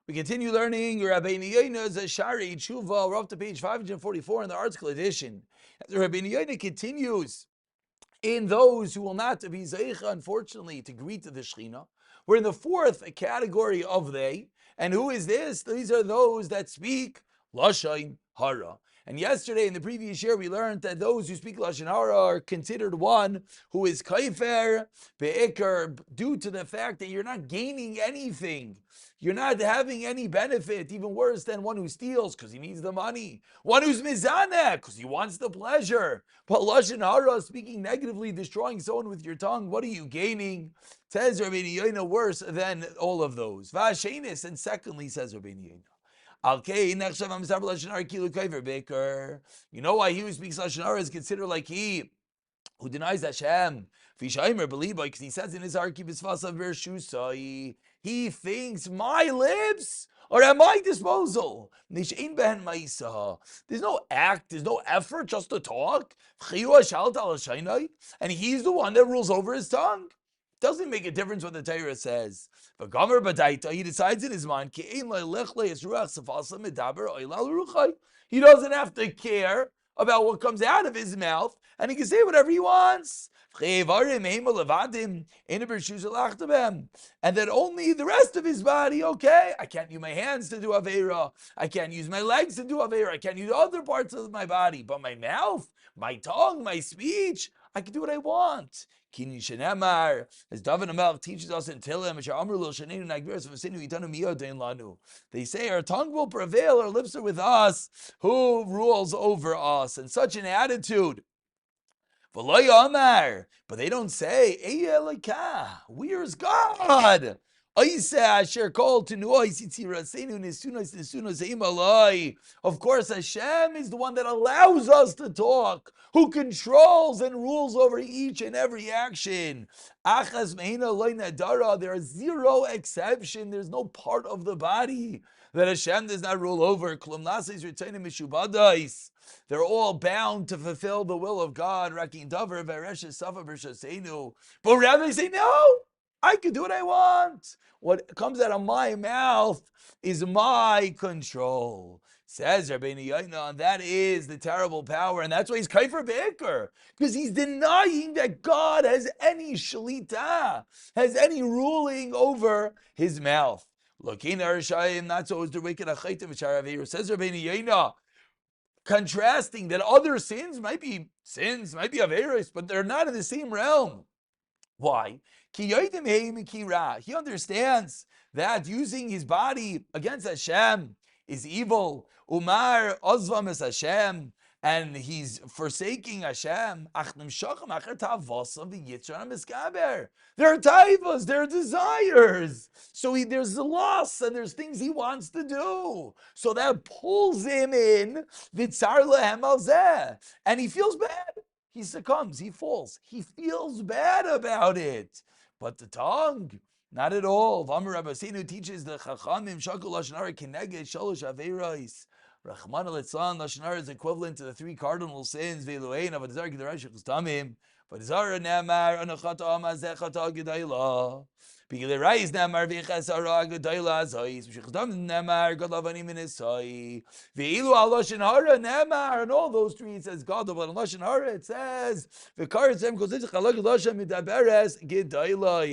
We continue learning Rabeinu Yona's Sharei Teshuva. We're up to page 544 in the article edition. As Rabeinu Yona continues, in those who will not be zeicha, unfortunately, to greet the Shechina, we're in the fourth category of they. And who is this? These are those that speak Lashon Hara. And yesterday, in the previous year, we learned that those who speak Lashon Hara are considered one who is kaifer, be'ikr, due to the fact that you're not gaining anything. You're not having any benefit, even worse than one who steals because he needs the money. One who's mizaneh because he wants the pleasure. But Lashon Hara, speaking negatively, destroying someone with your tongue, what are you gaining? Says Rabeinu Yona, worse than all of those. Vashenis, and secondly, says Rabeinu Yona, you know why he who speaks Lashon Hara is considered like he who denies Hashem? Because he says in his heart, he thinks my lips are at my disposal. There's no act, there's no effort just to talk. And he's the one that rules over his tongue. Doesn't make a difference what the Torah says. He decides in his mind, he doesn't have to care about what comes out of his mouth, and he can say whatever he wants. And that only the rest of his body, okay, I can't use my hands to do Aveira, I can't use my legs to do Aveira, I can't use other parts of my body, but my mouth, my tongue, my speech, I can do what I want. As David HaMelech teaches us in Tehillim, they say our tongue will prevail, our lips are with us, who rules over us? And such an attitude. But they don't say, where's God? Of course, Hashem is the one that allows us to talk, who controls and rules over each and every action. There are zero exception. There's no part of the body that Hashem does not rule over. They're all bound to fulfill the will of God. But rather they say, no, I can do what I want. What comes out of my mouth is my control. Says Rabeinu Yona, and that is the terrible power, and that's why he's kaifer be'ikr, because he's denying that God has any shalita, has any ruling over his mouth. Looking at Rishayim, not so as the wicked achaitim v'sharav. Says Rabeinu Yona, contrasting that other sins might be averos, but they're not in the same realm. Why? He understands that using his body against Hashem is evil. Umar ozvam es Hashem, and he's forsaking Hashem. There are taivas, there are desires. So there's the loss, and there's things he wants to do. So that pulls him in, and he feels bad. He succumbs, he falls. He feels bad about it. But the tongue, not at all. V'amar Rabbeinu teaches the Chachamim, Shakul Lashon Hara Keneged Shalosh Aveiros. Rachman al-Litzlan, Lashon Hara is equivalent to the three cardinal sins. Ve'elohein, Avadazar G'darash Chustamim. Avadazar Ne'amar, Anachata Amazechata G'dayla. B'Gilerais Ne'amar, V'chesara G'dayla Zois. V'Shechtam Ne'amar, Gadlavani Minisai. Ve'ilu al-Lashon Hara Ne'amar. And all those three, it says God, but on Lashon Hara, it says, V'Karatzem Kozitch Chalak Lashon Midaberes G'dayla.